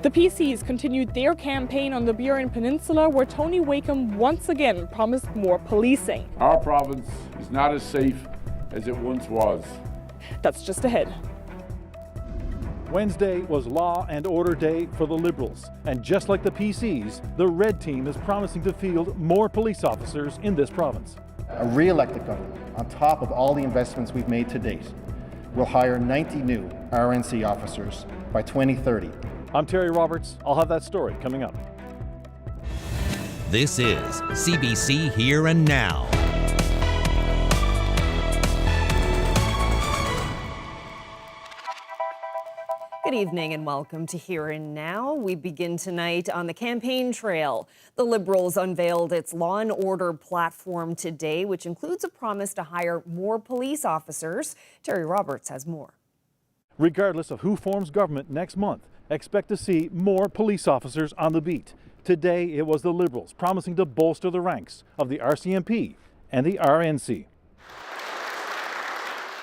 The PCs continued their campaign on the Burin Peninsula, where Tony Wakeham once again promised more policing. Our province is not as safe as it once was. That's just ahead. Wednesday was Law and Order Day for the Liberals, and just like the PCs, the Red Team is promising to field more police officers in this province. A re-elected government, on top of all the investments we've made to date, will hire 90 new RNC officers by 2030. I'm Terry Roberts. I'll have that story coming up. This is CBC Here and Now. Good evening and welcome to Here and Now. We begin tonight on the campaign trail. The Liberals unveiled its Law and Order platform today, which includes a promise to hire more police officers. Terry Roberts has more. Regardless of who forms government next month, expect to see more police officers on the beat. Today it was the Liberals promising to bolster the ranks of the RCMP and the RNC.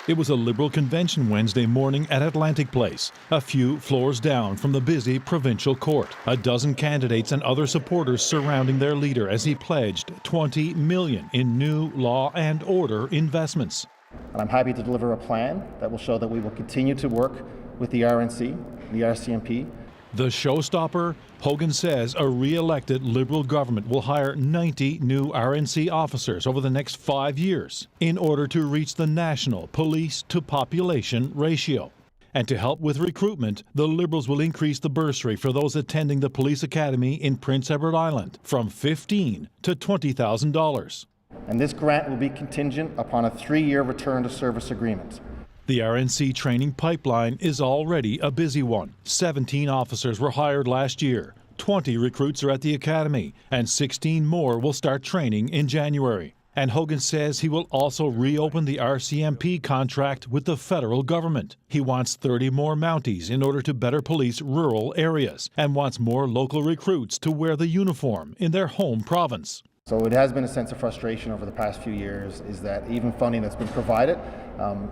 It was a Liberal convention Wednesday morning at Atlantic Place, a few floors down from the busy Provincial Court. A dozen candidates and other supporters surrounding their leader as he pledged $20 million in new law and order investments. And I'm happy to deliver a plan that will show that we will continue to work with the RNC, the RCMP. The showstopper, Hogan says a re-elected Liberal government will hire 90 new RNC officers over the next 5 years in order to reach the national police-to-population ratio. And to help with recruitment, the Liberals will increase the bursary for those attending the police academy in Prince Edward Island from $15,000 to $20,000. And this grant will be contingent upon a 3-year return-to-service agreement. The RNC training pipeline is already a busy one. 17 officers were hired last year, 20 recruits are at the academy, and 16 more will start training in January. And Hogan says he will also reopen the RCMP contract with the federal government. He wants 30 more Mounties in order to better police rural areas, and wants more local recruits to wear the uniform in their home province. So it has been a sense of frustration over the past few years is that even funding that's been provided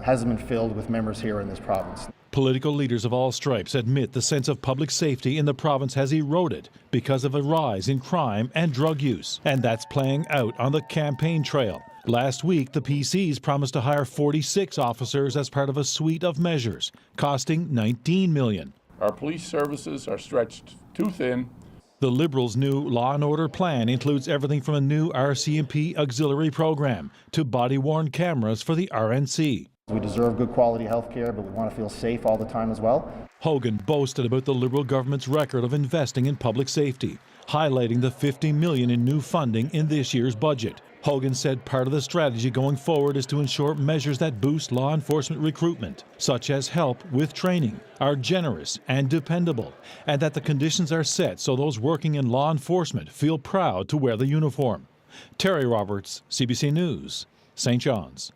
hasn't been filled with members here in this province. Political leaders of all stripes admit the sense of public safety in the province has eroded because of a rise in crime and drug use, and that's playing out on the campaign trail. Last week, the PCs promised to hire 46 officers as part of a suite of measures, costing $19 million. Our police services are stretched too thin. The Liberals' new Law and Order plan includes everything from a new RCMP auxiliary program to body-worn cameras for the RNC. We deserve good quality health care, but we want to feel safe all the time as well. Hogan boasted about the Liberal government's record of investing in public safety, highlighting the $50 million in new funding in this year's budget. Hogan said part of the strategy going forward is to ensure measures that boost law enforcement recruitment, such as help with training, are generous and dependable, and that the conditions are set so those working in law enforcement feel proud to wear the uniform. Terry Roberts, CBC News, St. John's.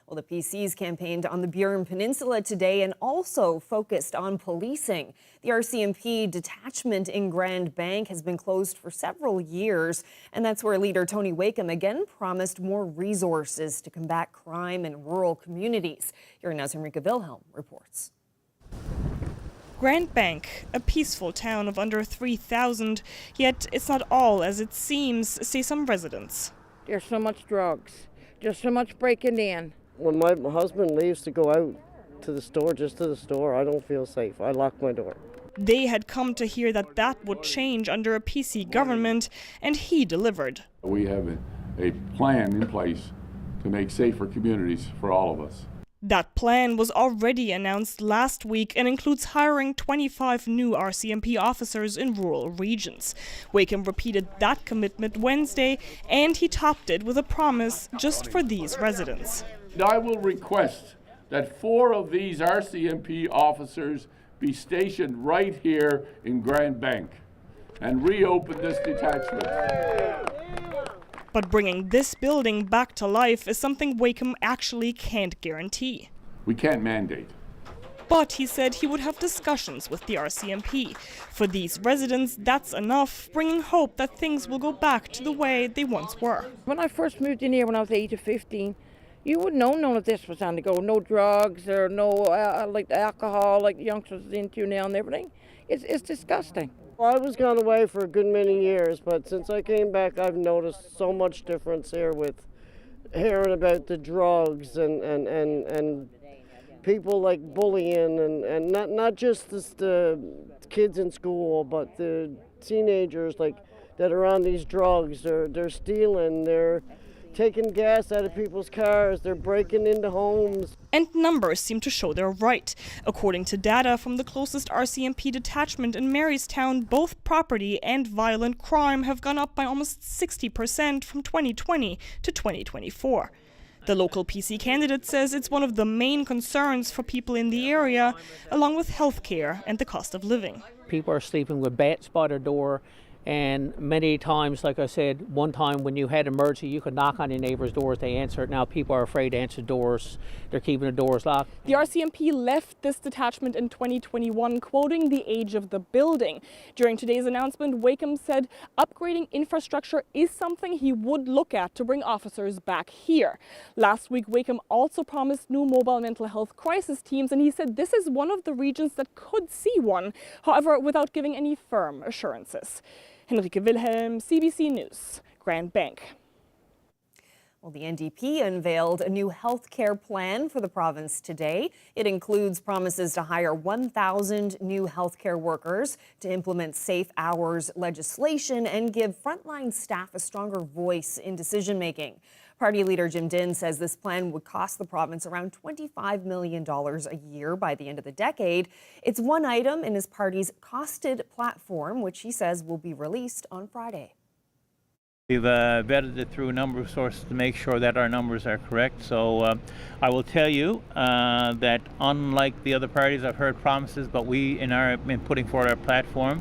Well, the PCs campaigned on the Burin Peninsula today and also focused on policing. The RCMP detachment in Grand Bank has been closed for several years, and that's where leader Tony Wakeham again promised more resources to combat crime in rural communities. Here now's Henrika Wilhelm reports. Grand Bank, a peaceful town of under 3,000, yet it's not all as it seems, say some residents. There's so much drugs, there's so much breaking in. When my husband leaves to go out to the store, just to the store, I don't feel safe. I lock my door. They had come to hear that would change under a PC government, and he delivered. We have a plan in place to make safer communities for all of us. That plan was already announced last week and includes hiring 25 new RCMP officers in rural regions. Wakeham repeated that commitment Wednesday, and he topped it with a promise just for these residents. I will request that 4 of these RCMP officers be stationed right here in Grand Bank and reopen this detachment. But bringing this building back to life is something Wakeham actually can't guarantee. We can't mandate. But he said he would have discussions with the RCMP. For these residents, that's enough, bringing hope that things will go back to the way they once were. When I first moved in here when I was 8 or 15, you would know none of this was on the go. No drugs or no like alcohol like the youngsters are into now and everything. It's disgusting. I was gone away for a good many years, but since I came back, I've noticed so much difference here with hearing about the drugs and people like bullying and not just the kids in school, but the teenagers like that are on these drugs. They're stealing, they're taking gas out of people's cars, they're breaking into homes. And numbers seem to show they're right. According to data from the closest RCMP detachment in Marystown, both property and violent crime have gone up by almost 60% from 2020 to 2024. The local PC candidate says it's one of the main concerns for people in the area, along with healthcare and the cost of living. People are sleeping with bats by their door. And many times, like I said, one time when you had emergency, you could knock on your neighbor's doors, they answer it. Now people are afraid to answer doors. They're keeping the doors locked. The RCMP left this detachment in 2021, quoting the age of the building. During today's announcement, Wakeham said upgrading infrastructure is something he would look at to bring officers back here. Last week, Wakeham also promised new mobile mental health crisis teams, and he said this is one of the regions that could see one, however, without giving any firm assurances. Henrike Wilhelm, CBC News, Grand Bank. Well, the NDP unveiled a new health care plan for the province today. It includes promises to hire 1,000 new health care workers, to implement safe hours legislation, and give frontline staff a stronger voice in decision-making. Party leader Jim Dinn says this plan would cost the province around $25 million a year by the end of the decade. It's one item in his party's costed platform, which he says will be released on Friday. We've vetted it through a number of sources to make sure that our numbers are correct. So I will tell you that unlike the other parties, I've heard promises, but we, in putting forward our platform,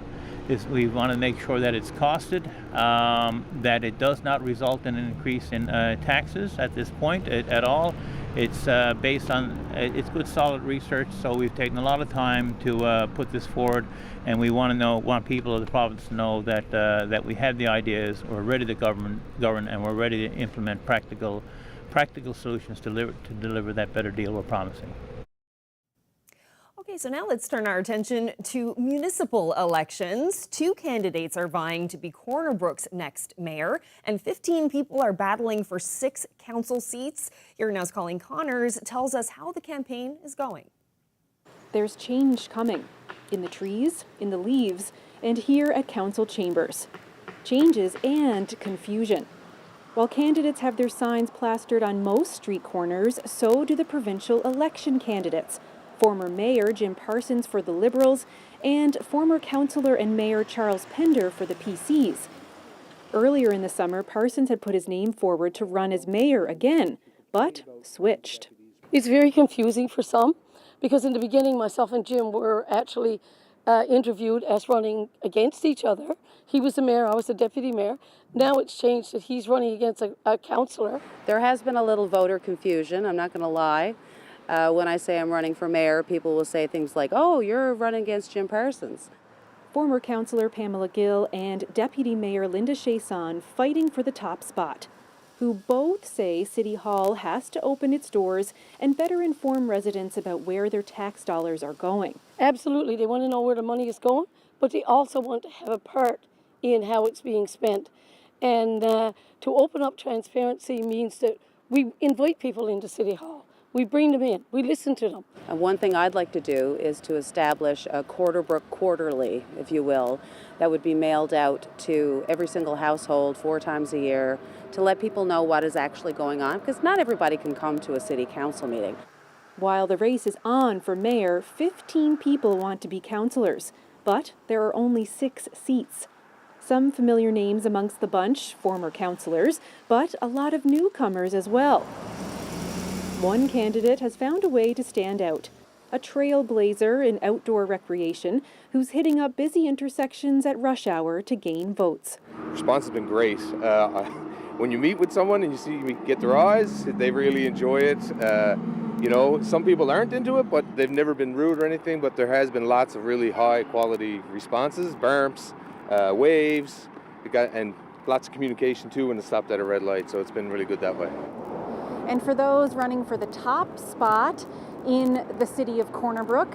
we want to make sure that it's costed, that it does not result in an increase in taxes at this point at all. It's based on it's good, solid research. So we've taken a lot of time to put this forward, and we want people of the province to know that that we have the ideas, we're ready to govern, and we're ready to implement practical solutions to deliver that better deal we're promising. Okay, so now let's turn our attention to municipal elections. 2 candidates are vying to be Corner Brook's next mayor, and 15 people are battling for 6 council seats. Here Now's Colleen Connors tells us how the campaign is going. There's change coming in the trees, in the leaves, and here at council chambers. Changes and confusion. While candidates have their signs plastered on most street corners, so do the provincial election candidates. Former Mayor Jim Parsons for the Liberals, and former councillor and Mayor Charles Pender for the PCs. Earlier in the summer, Parsons had put his name forward to run as mayor again, but switched. It's very confusing for some, because in the beginning, myself and Jim were actually interviewed as running against each other. He was the mayor, I was the deputy mayor. Now it's changed that he's running against a councillor. There has been a little voter confusion, I'm not going to lie. When I say I'm running for mayor, people will say things like, oh, you're running against Jim Parsons. Former councillor Pamela Gill and Deputy Mayor Linda Chason fighting for the top spot, who both say City Hall has to open its doors and better inform residents about where their tax dollars are going. Absolutely, they want to know where the money is going, but they also want to have a part in how it's being spent. And to open up transparency means that we invite people into City Hall. We bring them in, we listen to them. And one thing I'd like to do is to establish a Corner Brook quarterly, if you will, that would be mailed out to every single household 4 times a year to let people know what is actually going on, because not everybody can come to a city council meeting. While the race is on for mayor, 15 people want to be councillors, but there are only 6 seats. Some familiar names amongst the bunch, former councillors, but a lot of newcomers as well. One candidate has found a way to stand out, a trailblazer in outdoor recreation who's hitting up busy intersections at rush hour to gain votes. Response has been great. When you meet with someone and you get their eyes, they really enjoy it. You know, some people aren't into it, but they've never been rude or anything, but there has been lots of really high quality responses, bumps, waves, and lots of communication too when it stopped at a red light, so it's been really good that way. And for those running for the top spot in the city of Corner Brook,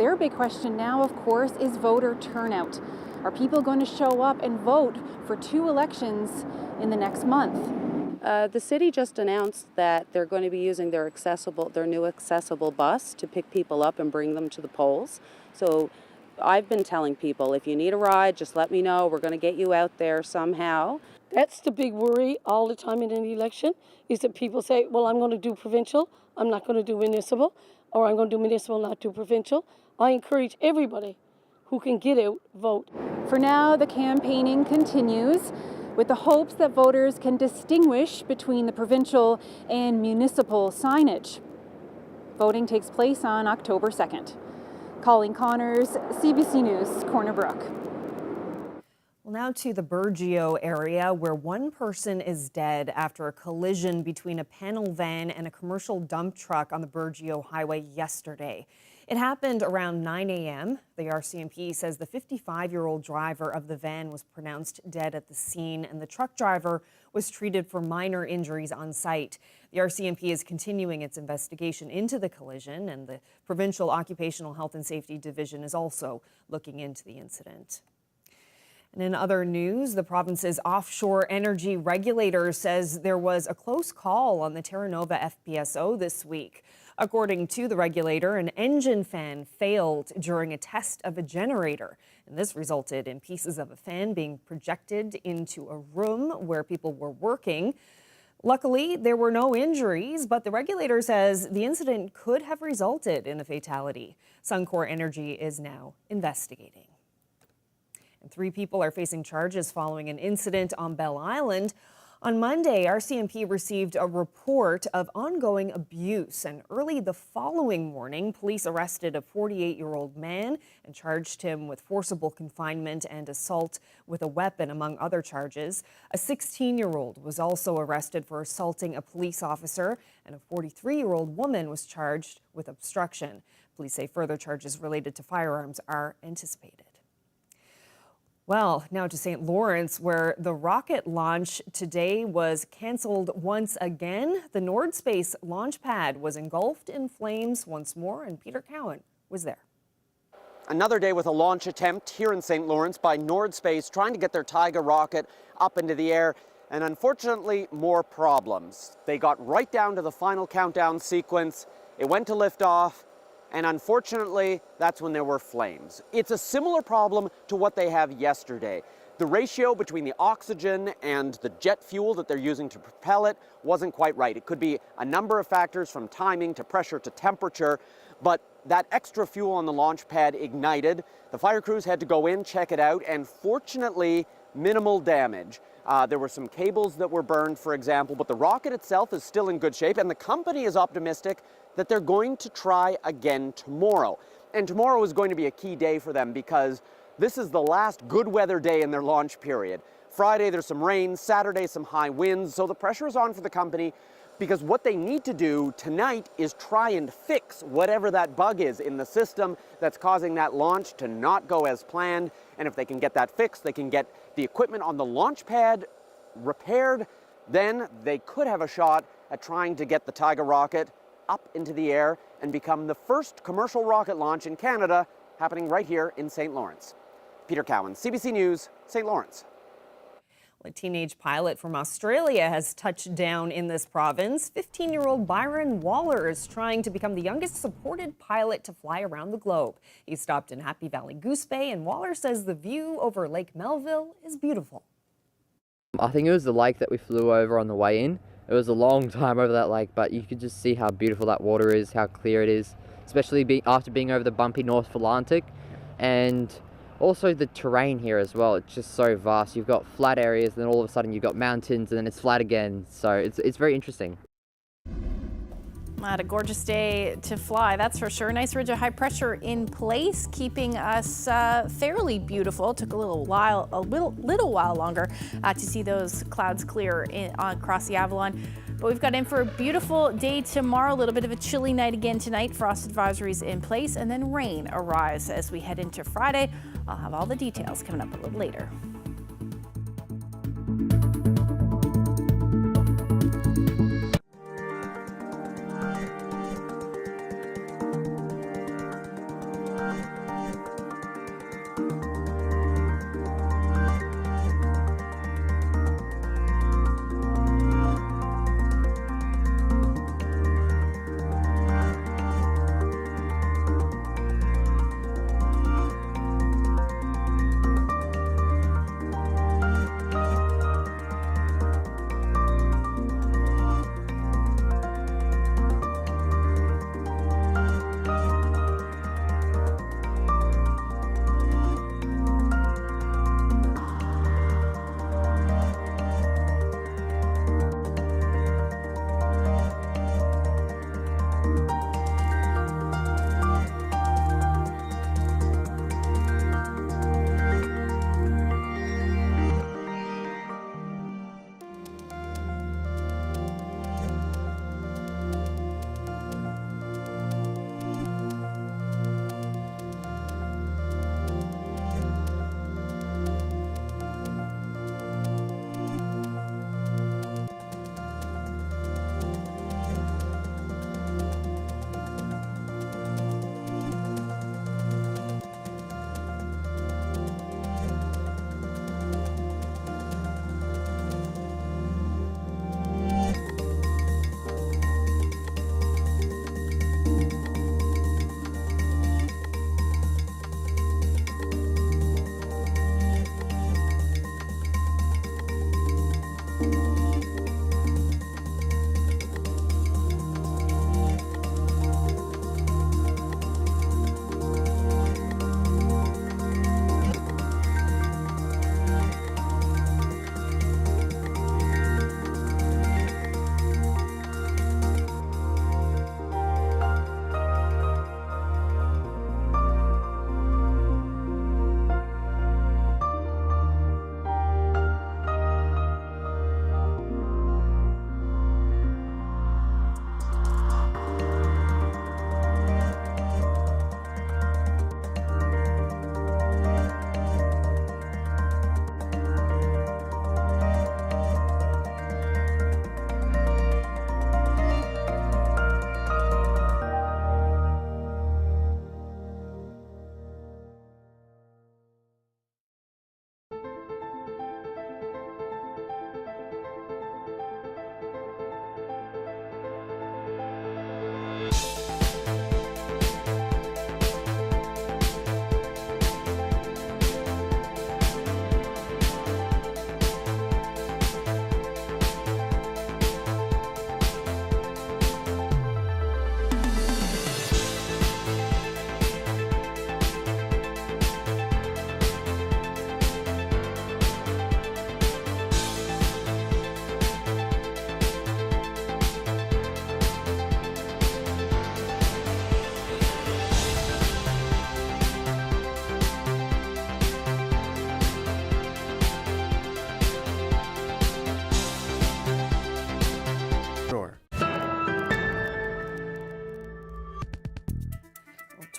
Their big question now, of course, is voter turnout. Are people going to show up and vote for 2 elections in the next month? The city just announced that they're going to be using their new accessible bus to pick people up and bring them to the polls. So I've been telling people, if you need a ride, just let me know. We're going to get you out there somehow. That's the big worry all the time in an election, is that people say, well, I'm going to do provincial, I'm not going to do municipal, or I'm going to do municipal, not do provincial. I encourage everybody who can get out, vote. For now, the campaigning continues with the hopes that voters can distinguish between the provincial and municipal signage. Voting takes place on October 2nd. Colleen Connors, CBC News, Corner Brook. Well, now to the Burgeo area, where one person is dead after a collision between a panel van and a commercial dump truck on the Burgeo Highway yesterday. It happened around 9 a.m. The RCMP says the 55-year-old driver of the van was pronounced dead at the scene, and the truck driver was treated for minor injuries on site. The RCMP is continuing its investigation into the collision, and the Provincial Occupational Health and Safety Division is also looking into the incident. And in other news, the province's offshore energy regulator says there was a close call on the Terra Nova FPSO this week. According to the regulator, an engine fan failed during a test of a generator, and this resulted in pieces of a fan being projected into a room where people were working. Luckily, there were no injuries, but the regulator says the incident could have resulted in a fatality. Suncor Energy is now investigating. And 3 people are facing charges following an incident on Bell Island. On Monday, RCMP received a report of ongoing abuse, and early the following morning, police arrested a 48-year-old man and charged him with forcible confinement and assault with a weapon, among other charges. A 16-year-old was also arrested for assaulting a police officer, and a 43-year-old woman was charged with obstruction. Police say further charges related to firearms are anticipated. Well, now to St. Lawrence, where the rocket launch today was canceled once again. The Nord Space launch pad was engulfed in flames once more, and Peter Cowan was there. Another day with a launch attempt here in St. Lawrence by Nord Space trying to get their Tiger rocket up into the air, and unfortunately more problems. They got right down to the final countdown sequence. It went to liftoff. And unfortunately, that's when there were flames. It's a similar problem to what they have yesterday. The ratio between the oxygen and the jet fuel that they're using to propel it wasn't quite right. It could be a number of factors, from timing to pressure to temperature, but that extra fuel on the launch pad ignited. The fire crews had to go in, check it out, and fortunately, minimal damage. There were some cables that were burned, for example, but the rocket itself is still in good shape, and the company is optimistic that they're going to try again tomorrow. And tomorrow is going to be a key day for them because this is the last good weather day in their launch period. Friday, there's some rain. Saturday, some high winds. So the pressure is on for the company because what they need to do tonight is try and fix whatever that bug is in the system that's causing that launch to not go as planned. And if they can get that fixed, they can get the equipment on the launch pad repaired, then they could have a shot at trying to get the Tiger rocket up into the air and become the first commercial rocket launch in Canada, happening right here in St. Lawrence. Peter Cowan, CBC News, St. Lawrence. A teenage pilot from Australia has touched down in this province. 15-year-old Byron Waller is trying to become the youngest supported pilot to fly around the globe. He stopped in Happy Valley Goose Bay, and Waller says the view over Lake Melville is beautiful. I think it was the lake that we flew over on the way in. It was a long time over that lake, but you could just see how beautiful that water is, how clear it is, especially after being over the bumpy North Atlantic. And also the terrain here as well, it's just so vast. You've got flat areas, then all of a sudden you've got mountains, and then it's flat again. So it's very interesting. Had a gorgeous day to fly, that's for sure. Nice ridge of high pressure in place, keeping us fairly beautiful. Took a little while longer to see those clouds clear across the Avalon. But we've got in for a beautiful day tomorrow. A little bit of a chilly night again tonight. Frost advisories in place, and then rain arrives as we head into Friday. I'll have all the details coming up a little later.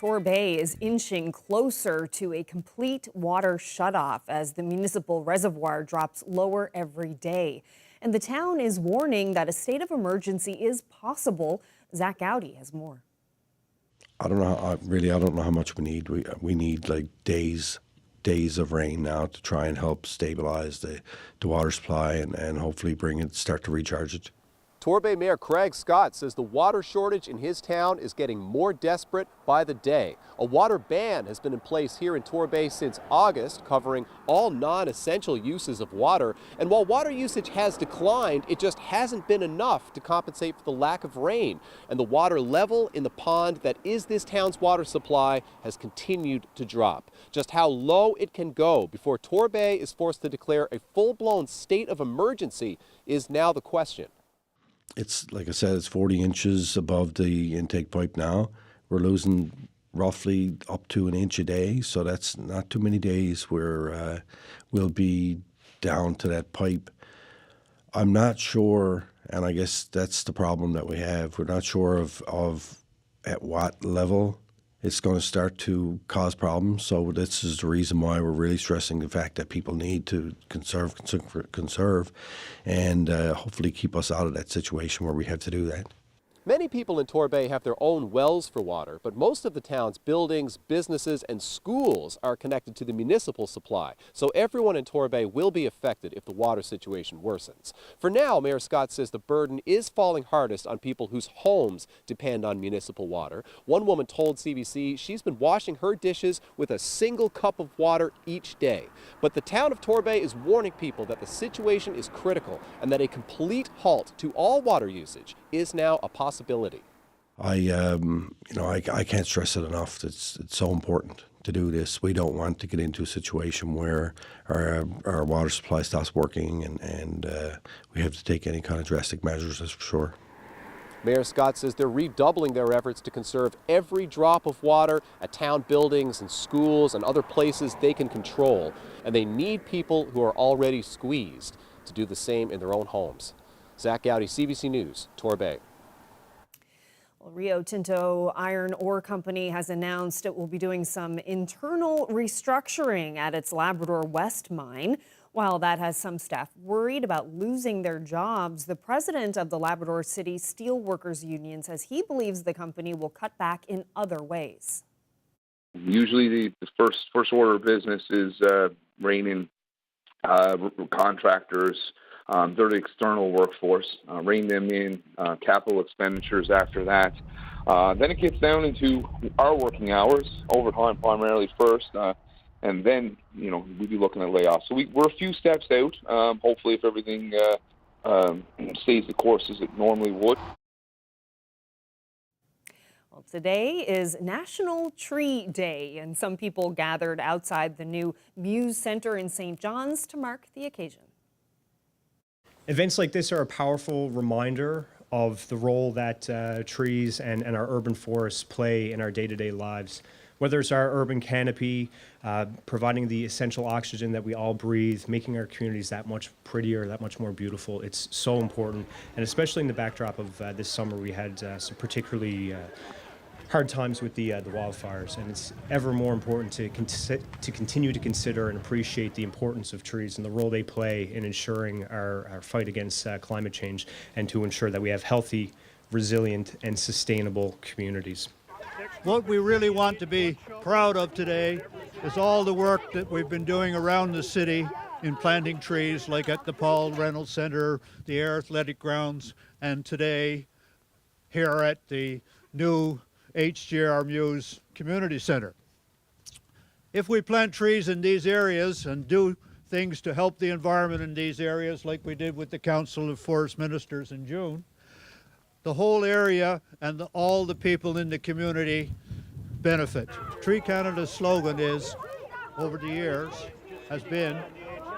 Torbay is inching closer to a complete water shutoff as the municipal reservoir drops lower every day. And the town is warning that a state of emergency is possible. Zach Gowdy has more. I don't know. I don't know how much we need. We need like days of rain now to try and help stabilize the water supply and hopefully start to recharge it. Torbay Mayor Craig Scott says the water shortage in his town is getting more desperate by the day. A water ban has been in place here in Torbay since August, covering all non-essential uses of water. And while water usage has declined, it just hasn't been enough to compensate for the lack of rain. And the water level in the pond that is this town's water supply has continued to drop. Just how low it can go before Torbay is forced to declare a full-blown state of emergency is now the question. It's, like I said, it's 40 inches above the intake pipe now. We're losing roughly up to an inch a day, so that's not too many days where we'll be down to that pipe. I'm not sure, and I guess that's the problem that we have. We're not sure of at what level it's going to start to cause problems. So this is the reason why we're really stressing the fact that people need to conserve, and hopefully keep us out of that situation where we have to do that. Many people in Torbay have their own wells for water, but most of the town's buildings, businesses, and schools are connected to the municipal supply. So everyone in Torbay will be affected if the water situation worsens. For now, Mayor Scott says the burden is falling hardest on people whose homes depend on municipal water. One woman told CBC she's been washing her dishes with a single cup of water each day. But the town of Torbay is warning people that the situation is critical and that a complete halt to all water usage is now a possibility. I can't stress it enough. It's so important to do this. We don't want to get into a situation where our water supply stops working and we have to take any kind of drastic measures, that's for sure. Mayor Scott says they're redoubling their efforts to conserve every drop of water at town buildings and schools and other places they can control. And they need people who are already squeezed to do the same in their own homes. Zach Gowdy, CBC News, Torbay. Well, Rio Tinto Iron Ore Company has announced it will be doing some internal restructuring at its Labrador West mine. While that has some staff worried about losing their jobs, the president of the Labrador City Steelworkers Union says he believes the company will cut back in other ways. Usually the first order of business is reining contractors, they're the external workforce, rein them in, capital expenditures after that. Then it gets down into our working hours, overtime primarily first, and then, we'd be looking at layoffs. So we're a few steps out, hopefully if everything stays the course as it normally would. Well, today is National Tree Day, and some people gathered outside the new Muse Center in St. John's to mark the occasion. Events like this are a powerful reminder of the role that trees and our urban forests play in our day-to-day lives. Whether it's our urban canopy, providing the essential oxygen that we all breathe, making our communities that much prettier, that much more beautiful, it's so important. And especially in the backdrop of this summer, we had some particularly hard times with the wildfires, and it's ever more important to continue to consider and appreciate the importance of trees and the role they play in ensuring our fight against climate change, and to ensure that we have healthy, resilient, and sustainable communities. What we really want to be proud of today is all the work that we've been doing around the city in planting trees, like at the Paul Reynolds Center, the Air Athletic Grounds, and today here at the new HGR Muse Community Center. If we plant trees in these areas and do things to help the environment in these areas, like we did with the Council of Forest Ministers in June, the whole area and all the people in the community benefit. Tree Canada's slogan is, over the years, has been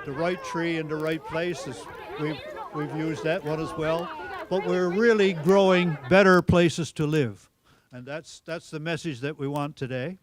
the right tree in the right places. We've used that one as well, but we're really growing better places to live. And that's the message that we want today.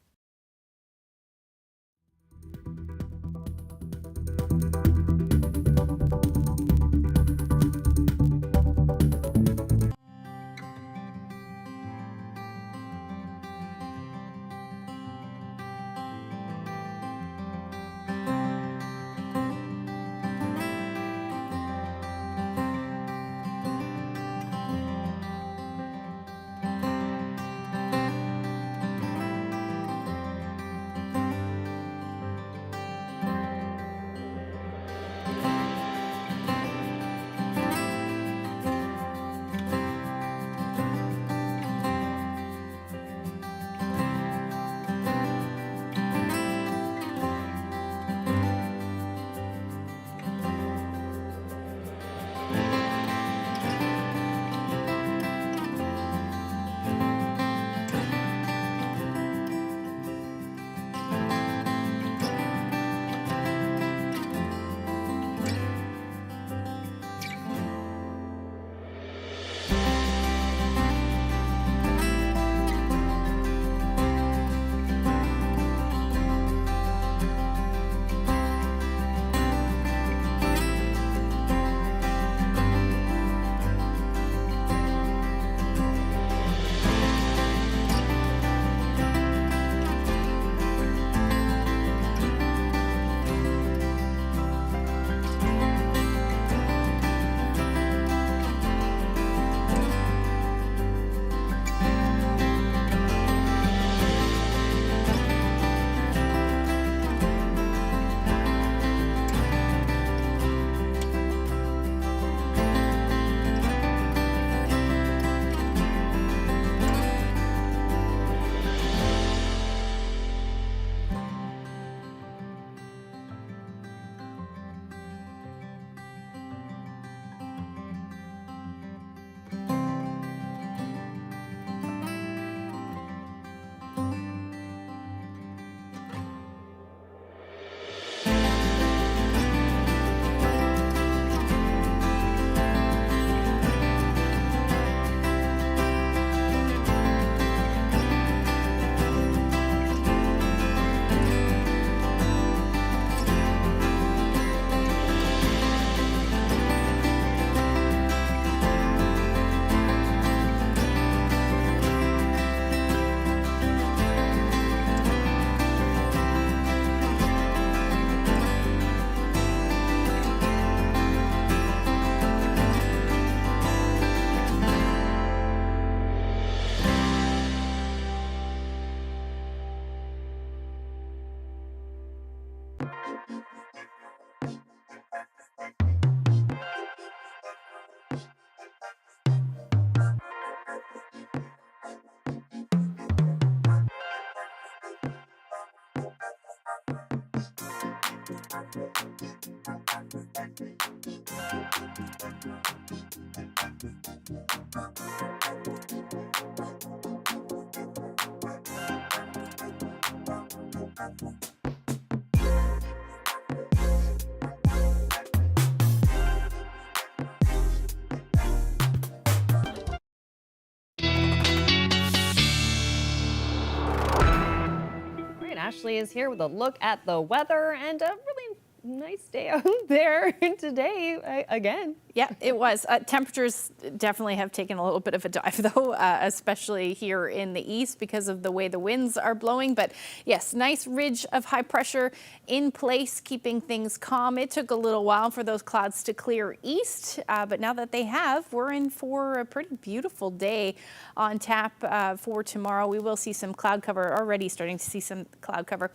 Right, Ashley is here with a look at the weather and a really nice day out there today again. Yeah, it was. Temperatures definitely have taken a little bit of a dive, though, especially here in the east because of the way the winds are blowing. But yes, nice ridge of high pressure in place, keeping things calm. It took a little while for those clouds to clear east, but now that they have, we're in for a pretty beautiful day on tap for tomorrow. We will see some cloud cover, already starting to see some cloud cover.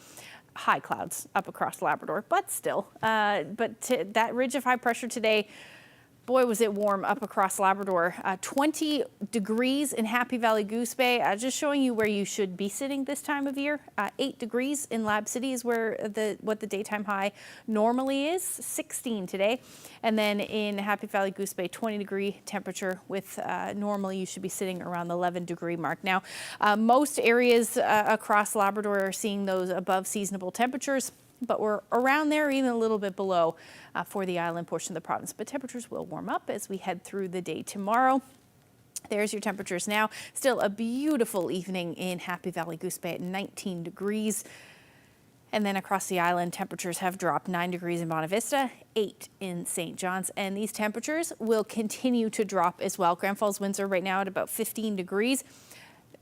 High clouds up across Labrador, but still. That ridge of high pressure today, boy, was it warm up across Labrador. 20 degrees in Happy Valley Goose Bay. Just showing you where you should be sitting this time of year. 8 degrees in Lab City is where what the daytime high normally is. 16 today. And then in Happy Valley Goose Bay, 20 degree temperature with normally you should be sitting around the 11 degree mark. Now, most areas across Labrador are seeing those above seasonable temperatures, but we're around there, even a little bit below for the island portion of the province. But temperatures will warm up as we head through the day tomorrow. There's your temperatures now. Still a beautiful evening in Happy Valley Goose Bay at 19 degrees. And then across the island, temperatures have dropped 9 degrees in Bonavista, Vista, 8 in St. John's. And these temperatures will continue to drop as well. Grand Falls winds are right now at about 15 degrees.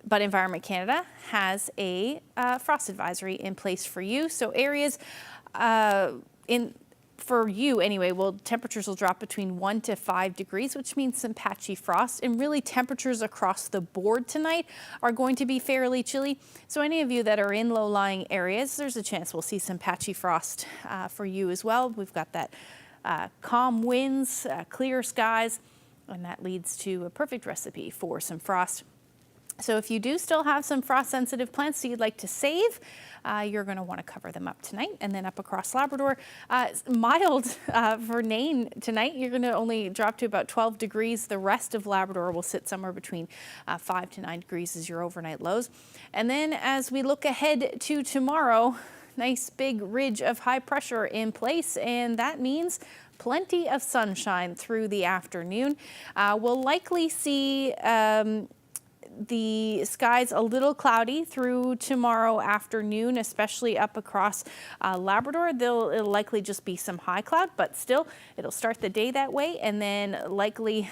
But Environment Canada has a frost advisory in place for you. So areas for you anyway, temperatures will drop between 1 to 5 degrees, which means some patchy frost. And really temperatures across the board tonight are going to be fairly chilly. So any of you that are in low-lying areas, there's a chance we'll see some patchy frost for you as well. We've got that calm winds, clear skies, and that leads to a perfect recipe for some frost. So if you do still have some frost-sensitive plants that you'd like to save, you're going to want to cover them up tonight. And then up across Labrador, mild for Nain tonight. You're going to only drop to about 12 degrees. The rest of Labrador will sit somewhere between 5 to 9 degrees as your overnight lows. And then as we look ahead to tomorrow, nice big ridge of high pressure in place, and that means plenty of sunshine through the afternoon. We'll likely see the skies a little cloudy through tomorrow afternoon, especially up across Labrador. It'll likely just be some high cloud, but still it'll start the day that way and then likely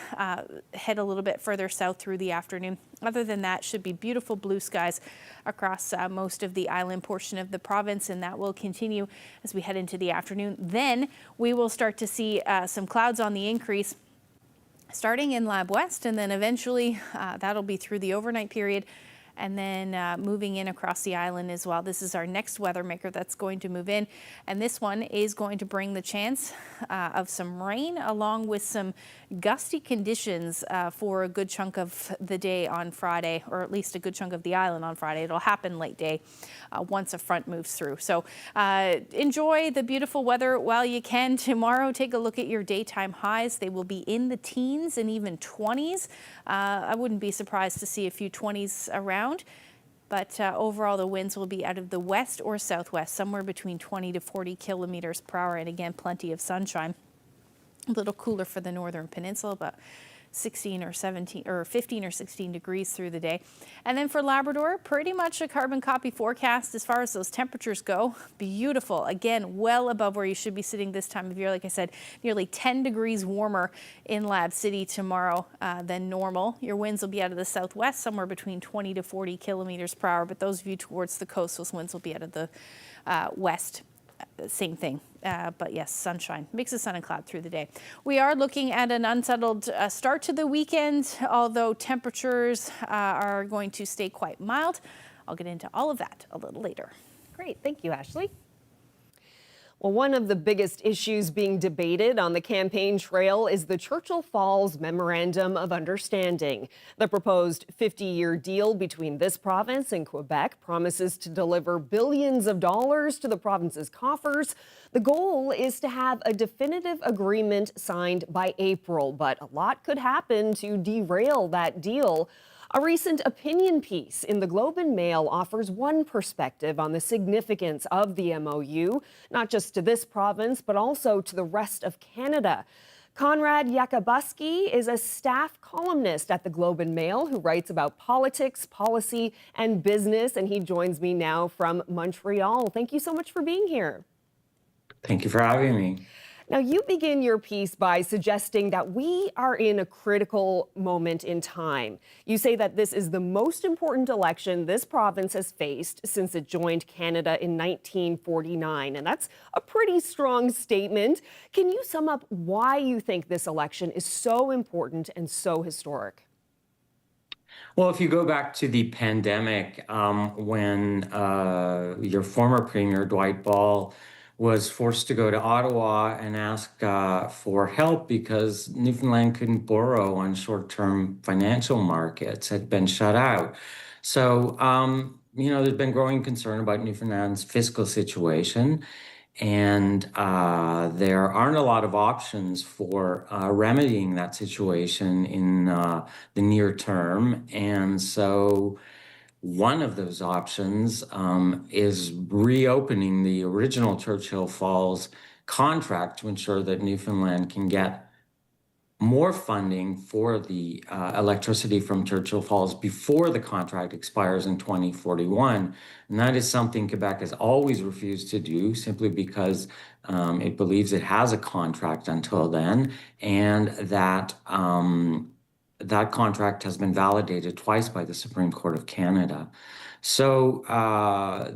head a little bit further south through the afternoon. Other than that, should be beautiful blue skies across most of the island portion of the province, and that will continue as we head into the afternoon. Then we will start to see some clouds on the increase starting in Lab West, and then eventually that'll be through the overnight period, and then moving in across the island as well. This is our next weather maker that's going to move in, and this one is going to bring the chance of some rain along with some gusty conditions for a good chunk of the day on Friday, or at least a good chunk of the island on Friday. It'll happen late day once a front moves through. So enjoy the beautiful weather while you can tomorrow. Take a look at your daytime highs. They will be in the teens and even 20s. I wouldn't be surprised to see a few 20s around. But overall, the winds will be out of the west or southwest, somewhere between 20 to 40 kilometers per hour. And again, plenty of sunshine. A little cooler for the northern peninsula, but 16 or 17 or 15 or 16 degrees through the day. And then for Labrador, pretty much a carbon copy forecast as far as those temperatures go. Beautiful. Again, well above where you should be sitting this time of year. Like I said, nearly 10 degrees warmer in Lab City tomorrow than normal. Your winds will be out of the southwest, somewhere between 20 to 40 kilometers per hour. But those of you towards the coast, those winds will be out of the west. Same thing. But yes, sunshine, mix of sun and cloud through the day. We are looking at an unsettled start to the weekend, although temperatures are going to stay quite mild. I'll get into all of that a little later. Great. Thank you, Ashley. Well, one of the biggest issues being debated on the campaign trail is the Churchill Falls Memorandum of Understanding. The proposed 50-year deal between this province and Quebec promises to deliver billions of dollars to the province's coffers. The goal is to have a definitive agreement signed by April, but a lot could happen to derail that deal. A recent opinion piece in the Globe and Mail offers one perspective on the significance of the MOU, not just to this province, but also to the rest of Canada. Conrad Yakabuski is a staff columnist at the Globe and Mail who writes about politics, policy, and business, and he joins me now from Montreal. Thank you so much for being here. Thank you for having me. Now, you begin your piece by suggesting that we are in a critical moment in time. You say that this is the most important election this province has faced since it joined Canada in 1949, and that's a pretty strong statement. Can you sum up why you think this election is so important and so historic? Well, if you go back to the pandemic, when your former Premier, Dwight Ball, was forced to go to Ottawa and ask for help because Newfoundland couldn't borrow on short-term financial markets, had been shut out. So, there's been growing concern about Newfoundland's fiscal situation, and there aren't a lot of options for remedying that situation in the near term. And so one of those options is reopening the original Churchill Falls contract to ensure that Newfoundland can get more funding for the electricity from Churchill Falls before the contract expires in 2041. And that is something Quebec has always refused to do, simply because it believes it has a contract until then, and that that contract has been validated twice by the Supreme Court of Canada. So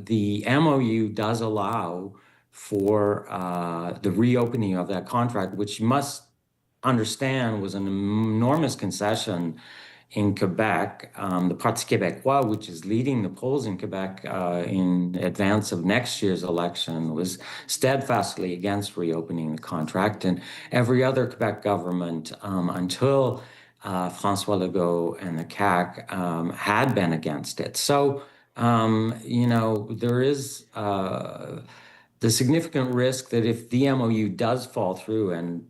the MOU does allow for the reopening of that contract, which you must understand was an enormous concession in Quebec. The Parti Québécois, which is leading the polls in Quebec in advance of next year's election, was steadfastly against reopening the contract, and every other Quebec government until François Legault and the CAQ had been against it. So, there is the significant risk that if the MOU does fall through, and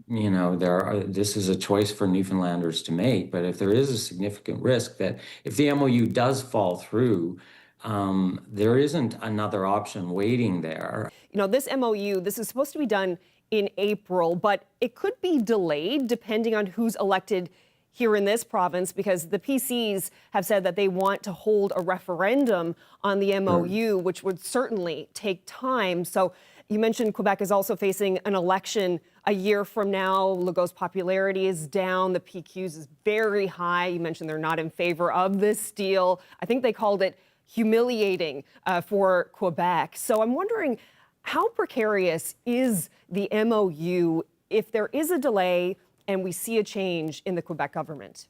this is a choice for Newfoundlanders to make, but if there is a significant risk that if the MOU does fall through, there isn't another option waiting there. This MOU, this is supposed to be done in April, but it could be delayed depending on who's elected here in this province, because the PCs have said that they want to hold a referendum on the MOU, which would certainly take time. So you mentioned Quebec is also facing an election a year from now. Legault's popularity is down. The PQ's is very high. You mentioned they're not in favor of this deal. I think they called it humiliating for Quebec. So I'm wondering, how precarious is the MOU if there is a delay and we see a change in the Quebec government?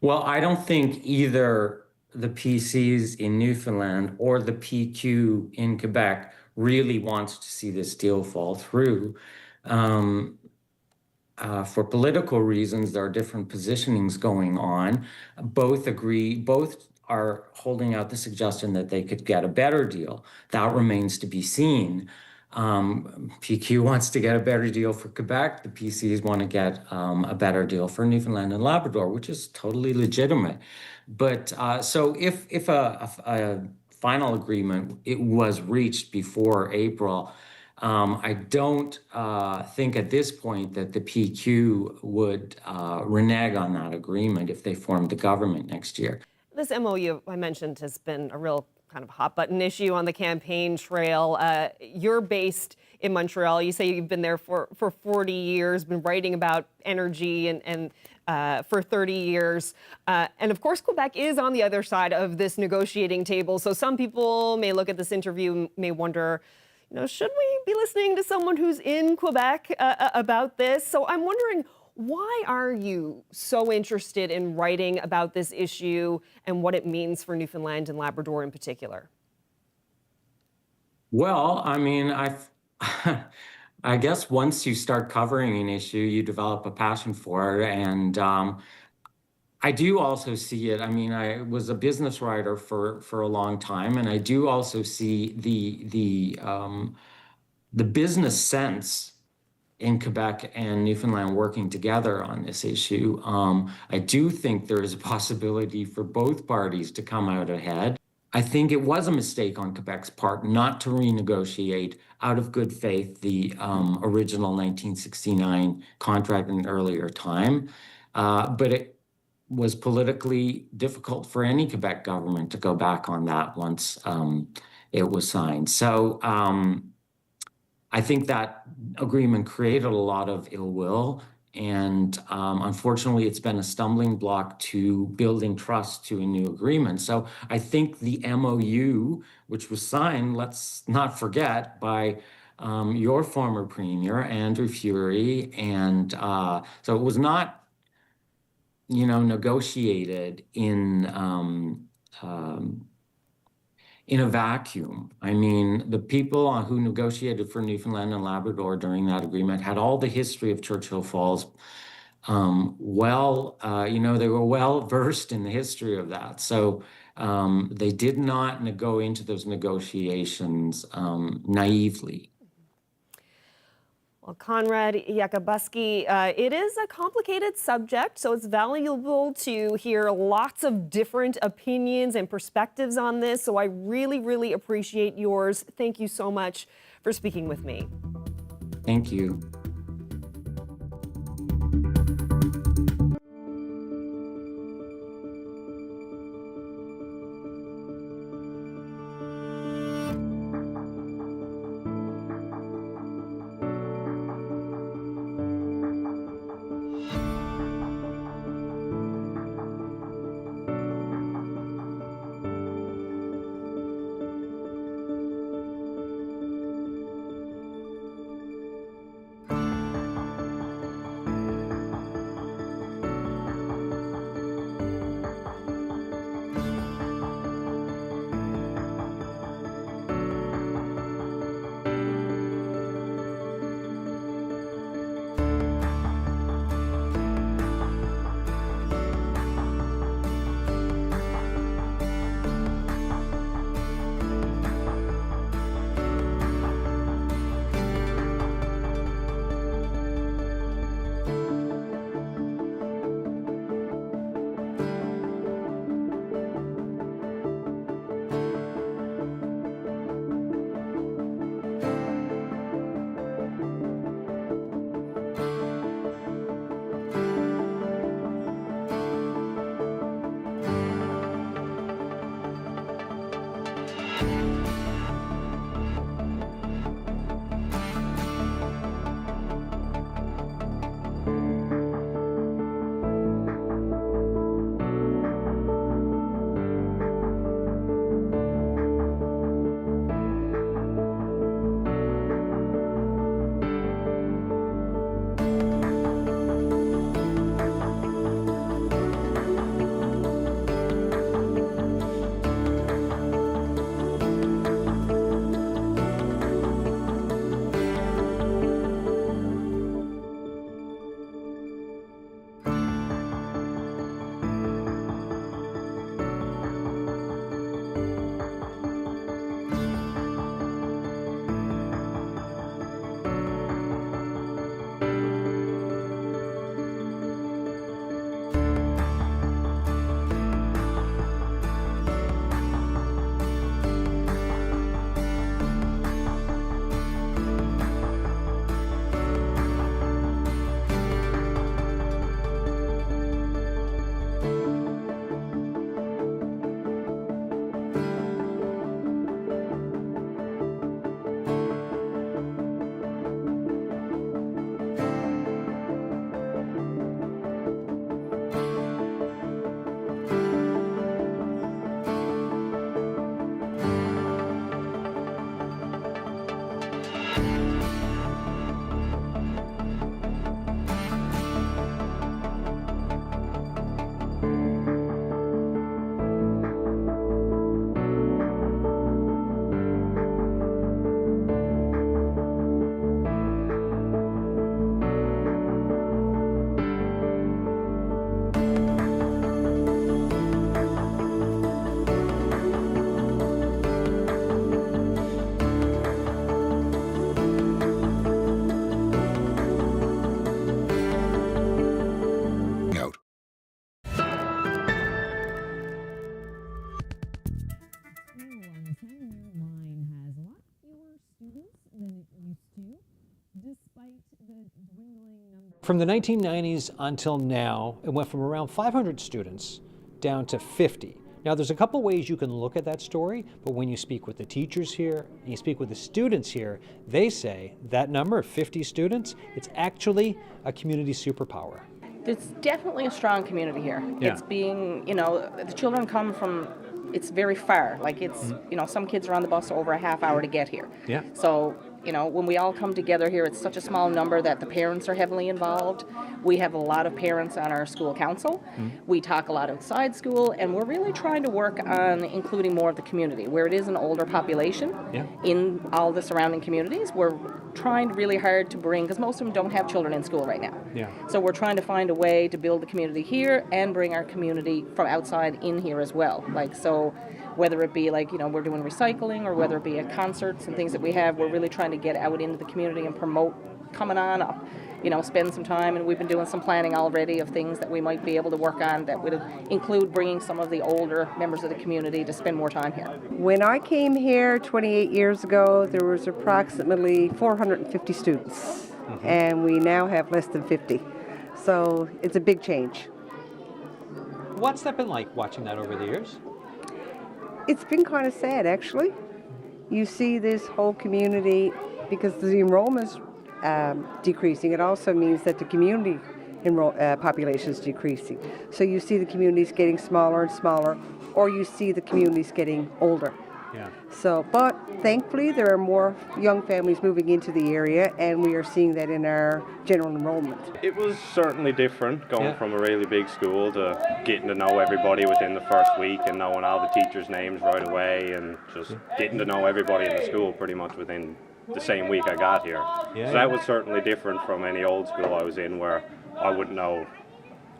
Well, I don't think either the PCs in Newfoundland or the PQ in Quebec really wants to see this deal fall through. For political reasons, there are different positionings going on. Both are holding out the suggestion that they could get a better deal. That remains to be seen. PQ wants to get a better deal for Quebec. The PCs want to get a better deal for Newfoundland and Labrador, which is totally legitimate. But so if a final agreement was reached before April, I don't think at this point that the PQ would renege on that agreement if they formed the government next year. This MOU I mentioned has been a real kind of hot button issue on the campaign trail. You're based in Montreal. You say you've been there for 40 years, been writing about energy and for 30 years. And of course, Quebec is on the other side of this negotiating table. So some people may look at this interview and may wonder, should we be listening to someone who's in Quebec about this? So I'm wondering, why are you so interested in writing about this issue and what it means for Newfoundland and Labrador in particular? Well, I mean, I guess once you start covering an issue, you develop a passion for it. And I do also see it. I mean, I was a business writer for a long time, and I do also see the business sense in Quebec and Newfoundland working together on this issue. I do think there is a possibility for both parties to come out ahead. I think it was a mistake on Quebec's part not to renegotiate out of good faith the original 1969 contract in an earlier time. But it was politically difficult for any Quebec government to go back on that once it was signed. So I think that agreement created a lot of ill will. And unfortunately, it's been a stumbling block to building trust to a new agreement. So I think the MOU, which was signed, let's not forget, by your former premier, Andrew Furey. And so it was not, negotiated in a vacuum. I mean, the people who negotiated for Newfoundland and Labrador during that agreement had all the history of Churchill Falls. They were well versed in the history of that. So they did not go into those negotiations naively. Well, Conrad Yakubuski, it is a complicated subject, so it's valuable to hear lots of different opinions and perspectives on this. So I really, really appreciate yours. Thank you so much for speaking with me. Thank you. From the 1990s until now, it went from around 500 students down to 50. Now, there's a couple ways you can look at that story, but when you speak with the teachers here, and you speak with the students here, they say that number of 50 students, it's actually a community superpower. There's definitely a strong community here. Yeah. It's being, the children come from, it's very far. Like it's, some kids are on the bus over a half hour to get here. Yeah. So, when we all come together here, it's such a small number that the parents are heavily involved. We have a lot of parents on our school council. We talk a lot outside school, and we're really trying to work on including more of the community. Where it is an older population in all the surrounding communities, we're trying really hard to bring, because most of them don't have children in school right now. Yeah. So we're trying to find a way to build the community here and bring our community from outside in here as well. Whether it be we're doing recycling or whether it be at concerts and things that we have, we're really trying to get out into the community and promote coming on up, spend some time. And we've been doing some planning already of things that we might be able to work on that would include bringing some of the older members of the community to spend more time here. When I came here 28 years ago, there was approximately 450 students, and we now have less than 50. So it's a big change. What's that been like, watching that over the years? It's been kind of sad, actually. You see this whole community, because the enrollment's decreasing, it also means that the community population is decreasing. So you see the communities getting smaller and smaller, or you see the communities getting older. Yeah. But thankfully there are more young families moving into the area, and we are seeing that in our general enrollment. It was certainly different going from a really big school to getting to know everybody within the first week and knowing all the teachers' names right away, and just getting to know everybody in the school pretty much within the same week I got here. So that was certainly different from any old school I was in, where I wouldn't know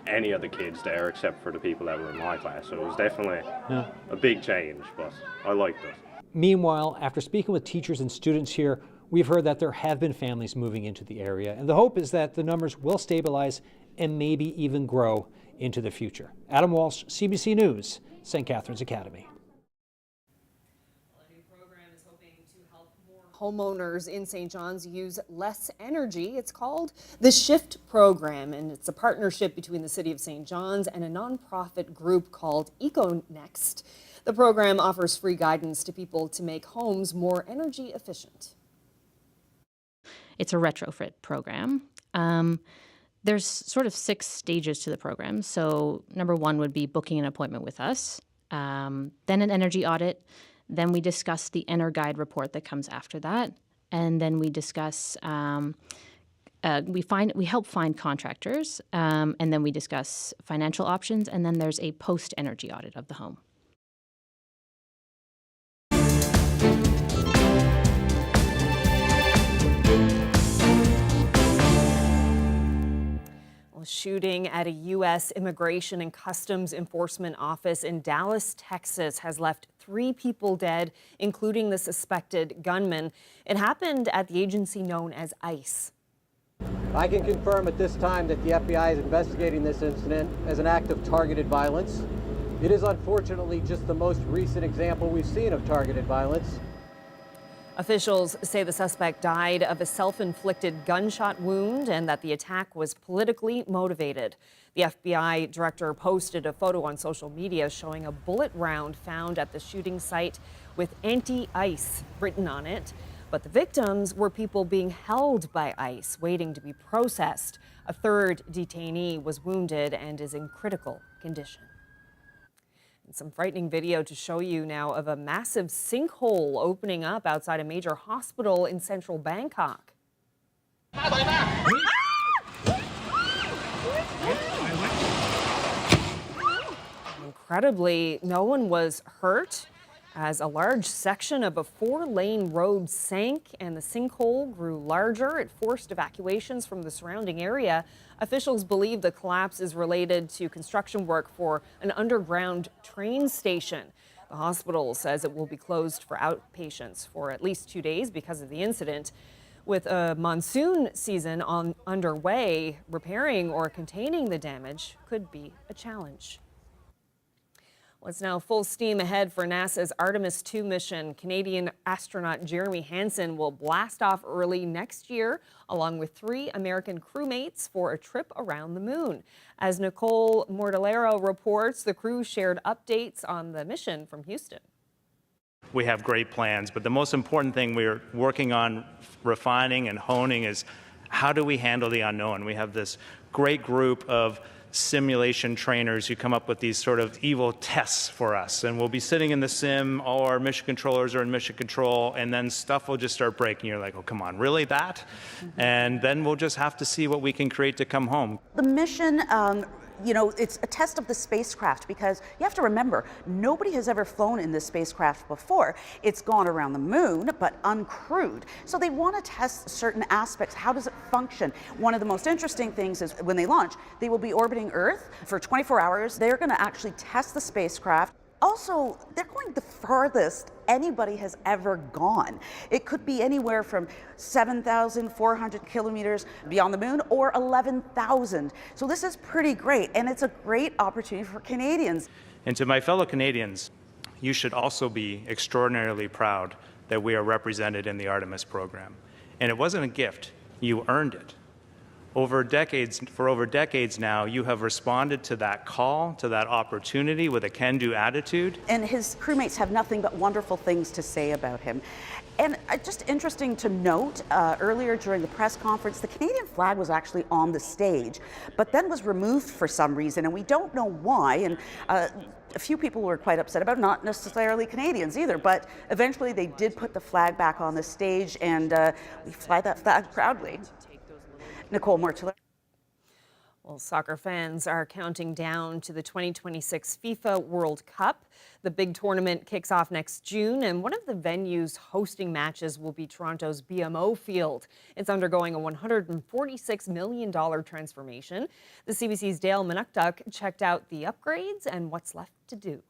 any of the kids there except for the people that were in my class. So it was definitely a big change, but I liked it. Meanwhile, after speaking with teachers and students here, we've heard that there have been families moving into the area, and the hope is that the numbers will stabilize and maybe even grow into the future. Adam Walsh, CBC News, St. Catharines Academy. Homeowners in St. John's use less energy. It's called the Shift Program, and it's a partnership between the City of St. John's and a nonprofit group called EcoNext. The program offers free guidance to people to make homes more energy efficient. It's a retrofit program. There's sort of 6 stages to the program. So number 1 would be booking an appointment with us, then an energy audit. Then we discuss the EnerGuide report that comes after that, and then we discuss. We help find contractors, and then we discuss financial options, and then there's a post-energy audit of the home. Shooting at a U.S. Immigration and Customs Enforcement office in Dallas, Texas, has left 3 people dead, including the suspected gunman. It happened at the agency known as ICE. I can confirm at this time that the FBI is investigating this incident as an act of targeted violence. It is unfortunately just the most recent example we've seen of targeted violence. Officials say the suspect died of a self-inflicted gunshot wound and that the attack was politically motivated. The FBI director posted a photo on social media showing a bullet round found at the shooting site with anti-ICE written on it. But the victims were people being held by ICE, waiting to be processed. A 3rd detainee was wounded and is in critical condition. Some frightening video to show you now of a massive sinkhole opening up outside a major hospital in central Bangkok. Incredibly, no one was hurt as a large section of a 4-lane road sank and the sinkhole grew larger. It forced evacuations from the surrounding area. Officials believe the collapse is related to construction work for an underground train station. The hospital says it will be closed for outpatients for at least 2 days because of the incident. With a monsoon season underway, repairing or containing the damage could be a challenge. Well, it's now full steam ahead for NASA's Artemis II mission. Canadian astronaut Jeremy Hansen will blast off early next year, along with 3 American crewmates for a trip around the moon. As Nicole Mortellero reports, the crew shared updates on the mission from Houston. We have great plans, but the most important thing we're working on refining and honing is how do we handle the unknown? We have this great group of simulation trainers who come up with these sort of evil tests for us, and we'll be sitting in the sim, all our mission controllers are in mission control, and then stuff will just start breaking. You're like, oh, come on, really that? And then we'll just have to see what we can create to come home. The mission, you know, it's a test of the spacecraft, because you have to remember, nobody has ever flown in this spacecraft before. It's gone around the moon, but uncrewed. So they want to test certain aspects. How does it function? One of the most interesting things is when they launch, they will be orbiting Earth for 24 hours. They're going to actually test the spacecraft. Also, they're going the farthest anybody has ever gone. It could be anywhere from 7,400 kilometers beyond the moon or 11,000. So this is pretty great, and it's a great opportunity for Canadians. And to my fellow Canadians, you should also be extraordinarily proud that we are represented in the Artemis program. And it wasn't a gift, you earned it. For over decades now, you have responded to that call, to that opportunity with a can-do attitude. And his crewmates have nothing but wonderful things to say about him. And just interesting to note, earlier during the press conference, the Canadian flag was actually on the stage, but then was removed for some reason, and we don't know why. And a few people were quite upset about it, not necessarily Canadians either, but eventually they did put the flag back on the stage, and we fly that flag proudly. Nicole Mortellero. Well, soccer fans are counting down to the 2026 FIFA World Cup. The big tournament kicks off next June, and one of the venues hosting matches will be Toronto's BMO Field. It's undergoing a $146 million transformation. The CBC's Dale Manuktuk checked out the upgrades and what's left to do.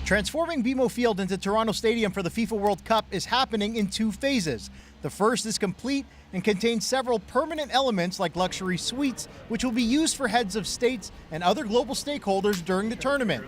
Transforming BMO Field into Toronto Stadium for the FIFA World Cup is happening in 2 phases. The first is complete and contains several permanent elements like luxury suites, which will be used for heads of states and other global stakeholders during the tournament.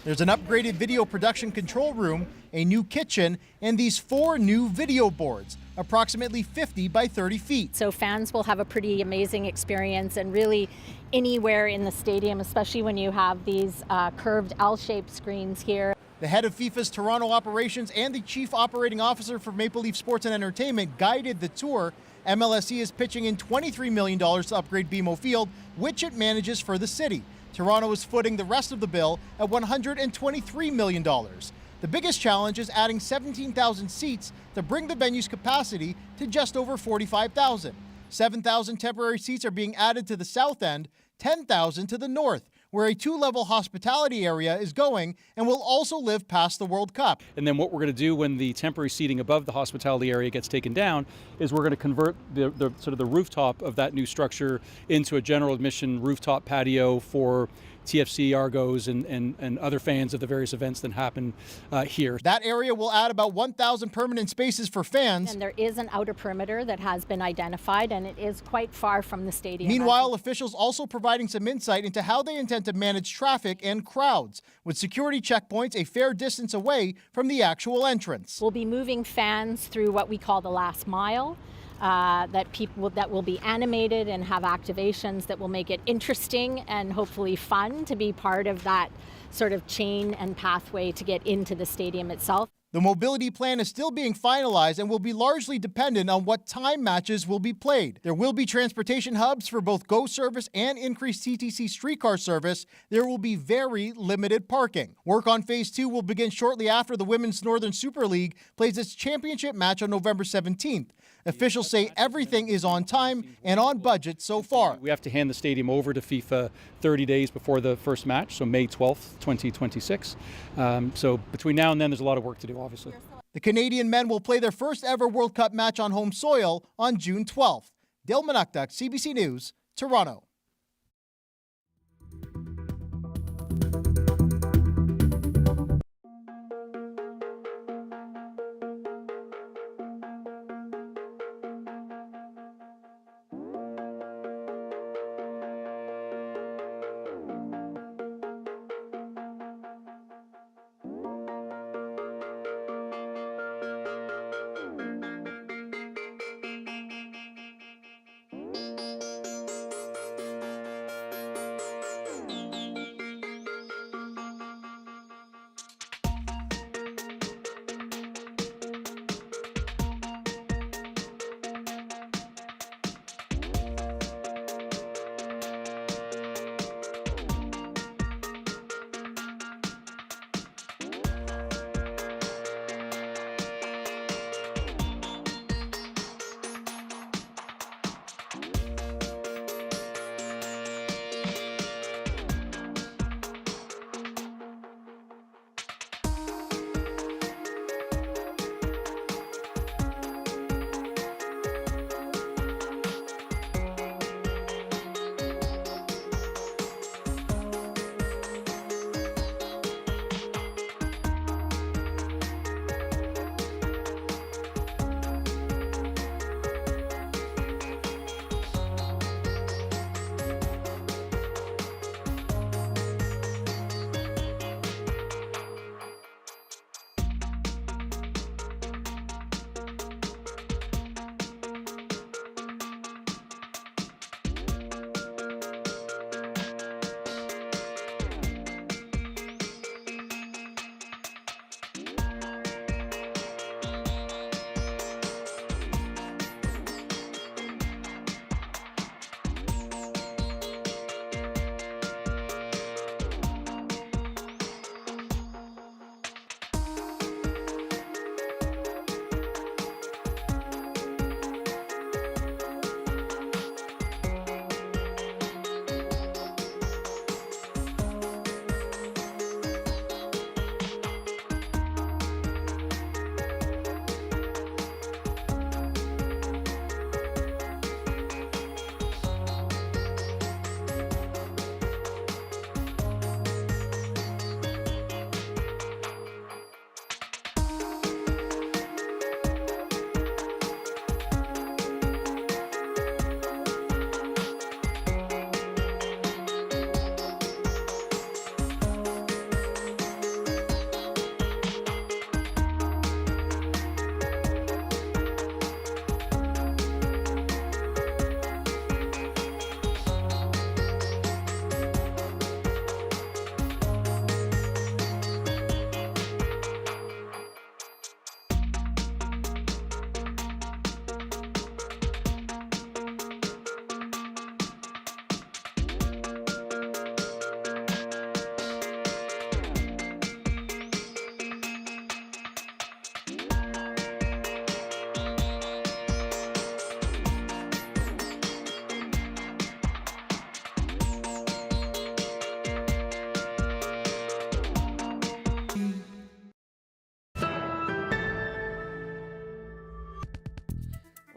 There's an upgraded video production control room, a new kitchen, and these 4 new video boards, approximately 50 by 30 feet. So fans will have a pretty amazing experience, and really anywhere in the stadium, especially when you have these curved L-shaped screens here. The head of FIFA's Toronto operations and the chief operating officer for Maple Leaf Sports and Entertainment guided the tour. MLSE is pitching in $23 million to upgrade BMO Field, which it manages for the city. Toronto is footing the rest of the bill at $123 million. The biggest challenge is adding 17,000 seats to bring the venue's capacity to just over 45,000. 7,000 temporary seats are being added to the south end, 10,000 to the north, where a 2-level hospitality area is going and will also live past the World Cup. And then what we're going to do when the temporary seating above the hospitality area gets taken down is we're going to convert the sort of the rooftop of that new structure into a general admission rooftop patio for TFC, Argos, and other fans of the various events that happen here. That area will add about 1,000 permanent spaces for fans. And there is an outer perimeter that has been identified, and it is quite far from the stadium. Meanwhile, officials also providing some insight into how they intend to manage traffic and crowds, with security checkpoints a fair distance away from the actual entrance. We'll be moving fans through what we call the last mile. That will be animated and have activations that will make it interesting and hopefully fun to be part of that sort of chain and pathway to get into the stadium itself. The mobility plan is still being finalized and will be largely dependent on what time matches will be played. There will be transportation hubs for both GO service and increased TTC streetcar service. There will be very limited parking. Work on Phase 2 will begin shortly after the Women's Northern Super League plays its championship match on November 17th. Officials say everything is on time and on budget so far. We have to hand the stadium over to FIFA 30 days before the first match, so May 12th, 2026. So between now and then, there's a lot of work to do, obviously. The Canadian men will play their first ever World Cup match on home soil on June 12th. Dale Manuktuk, CBC News, Toronto.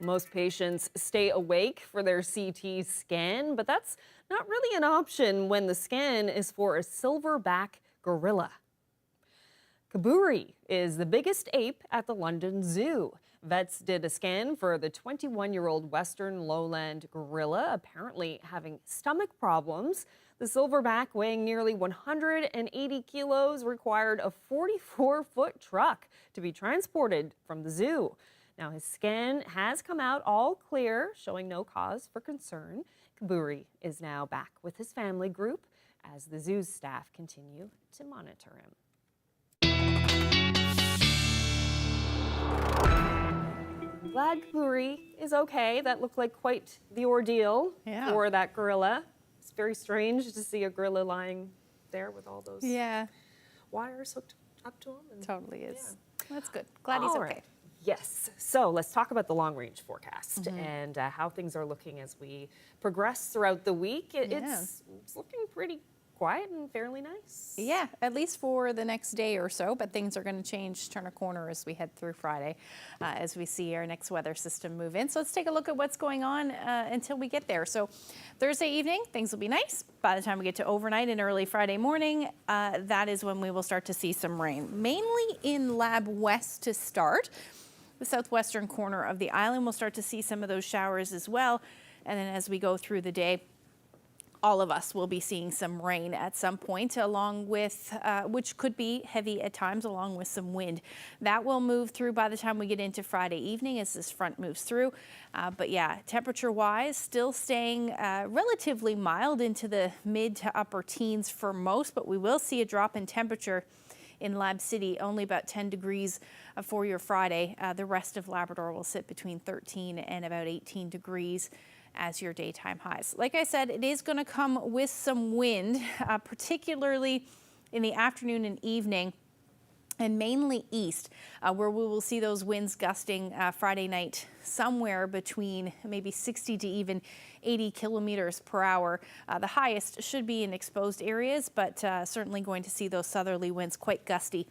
Most patients stay awake for their CT scan, but that's not really an option when the scan is for a silverback gorilla. Kaburi is the biggest ape at the London Zoo. Vets did a scan for the 21-year-old Western lowland gorilla, apparently having stomach problems. The silverback, weighing nearly 180 kilos, required a 44-foot truck to be transported from the zoo. Now, his scan has come out all clear, showing no cause for concern. Kaburi is now back with his family group as the zoo's staff continue to monitor him. Glad Kaburi is okay. That looked like quite the ordeal for that gorilla. It's very strange to see a gorilla lying there with all those wires hooked up to him. And, totally is. That's good. Glad he's okay. Right. Yes. So let's talk about the long-range forecast and how things are looking as we progress throughout the week. It's looking pretty quiet and fairly nice. Yeah, at least for the next day or so, but things are going to change, turn a corner as we head through Friday, as we see our next weather system move in. So let's take a look at what's going on until we get there. So Thursday evening, things will be nice. By the time we get to overnight and early Friday morning, that is when we will start to see some rain, mainly in Lab West to start. The southwestern corner of the island will start to see some of those showers as well. And then as we go through the day, all of us will be seeing some rain at some point, along with, which could be heavy at times, along with some wind. That will move through by the time we get into Friday evening as this front moves through. But yeah, temperature-wise, still staying relatively mild into the mid to upper teens for most, but we will see a drop in temperature in Lab City, only about 10 degrees for your Friday. The rest of Labrador will sit between 13 and about 18 degrees as your daytime highs. Like I said, it is going to come with some wind, particularly in the afternoon and evening, and mainly east, where we will see those winds gusting Friday night somewhere between maybe 60 to even 80 kilometers per hour. The highest should be in exposed areas, but certainly going to see those southerly winds quite gusty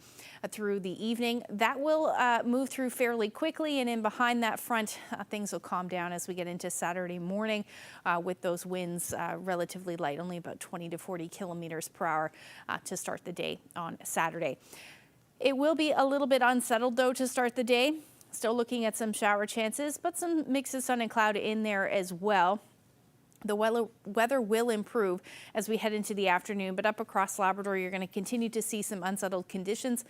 through the evening. That will move through fairly quickly, and in behind that front, things will calm down as we get into Saturday morning with those winds relatively light, only about 20 to 40 kilometers per hour to start the day on Saturday. It will be a little bit unsettled, though, to start the day. Still looking at some shower chances, but some mix of sun and cloud in there as well. The weather will improve as we head into the afternoon, but up across Labrador, you're going to continue to see some unsettled conditions,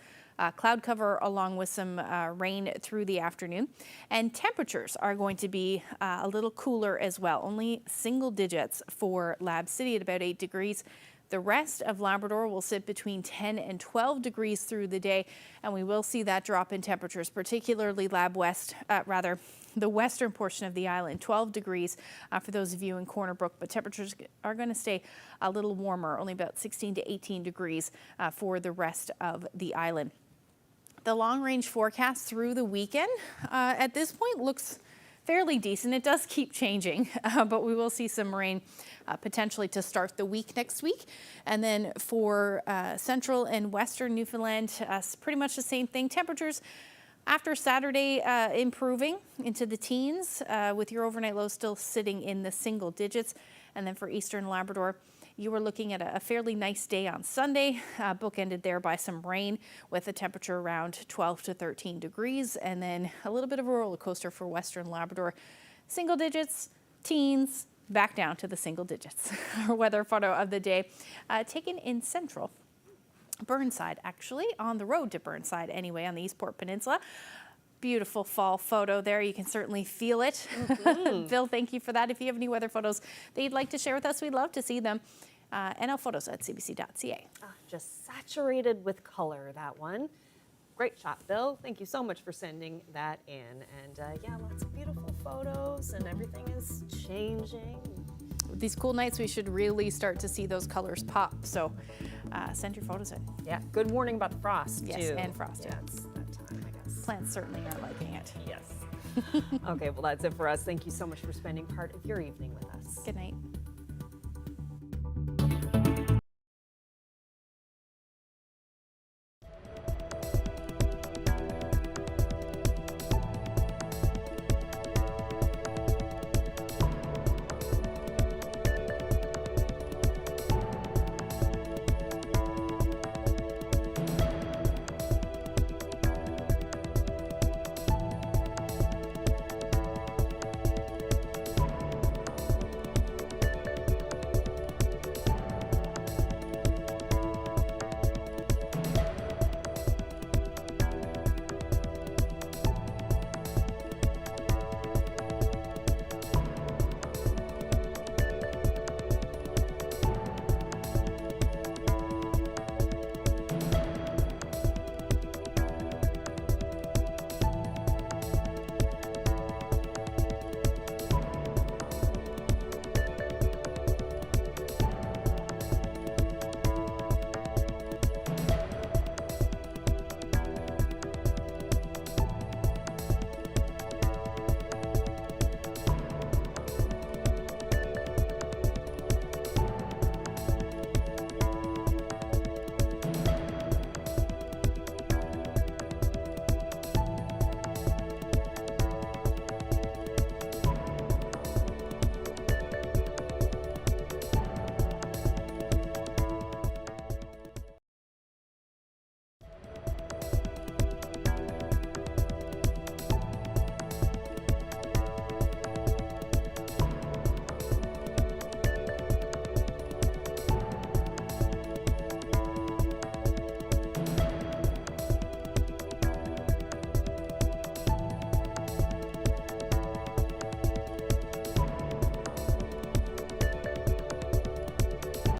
cloud cover along with some rain through the afternoon. And temperatures are going to be a little cooler as well, only single digits for Lab City at about 8 degrees. The rest of Labrador will sit between 10 and 12 degrees through the day, and we will see that drop in temperatures, particularly Lab West, the western portion of the island, 12 degrees for those of you in Corner Brook, but temperatures are going to stay a little warmer, only about 16 to 18 degrees for the rest of the island. The long-range forecast through the weekend at this point looks fairly decent. It does keep changing, but we will see some rain potentially to start the week next week. And then for central and western Newfoundland, pretty much the same thing. Temperatures after Saturday improving into the teens with your overnight low still sitting in the single digits. And then for eastern Labrador, you were looking at a fairly nice day on Sunday, bookended there by some rain with a temperature around 12 to 13 degrees, and then a little bit of a roller coaster for western Labrador. Single digits, teens, back down to the single digits. Our weather photo of the day taken in central Burnside, actually, on the road to Burnside anyway, on the Eastport Peninsula. Beautiful fall photo there. You can certainly feel it. Bill, thank you for that. If you have any weather photos that you'd like to share with us, we'd love to see them. nlphotos@cbc.ca. Just saturated with color, that one. Great shot, Bill. Thank you so much for sending that in. And yeah, lots of beautiful photos, and everything is changing. With these cool nights, we should really start to see those colors pop. So send your photos in. Yeah, good warning about the frost, yes, too. Yes, and frost. Yeah, it's that time, I guess. Plants certainly are liking it. Yes. Okay, well, that's it for us. Thank you so much for spending part of your evening with us. Good night.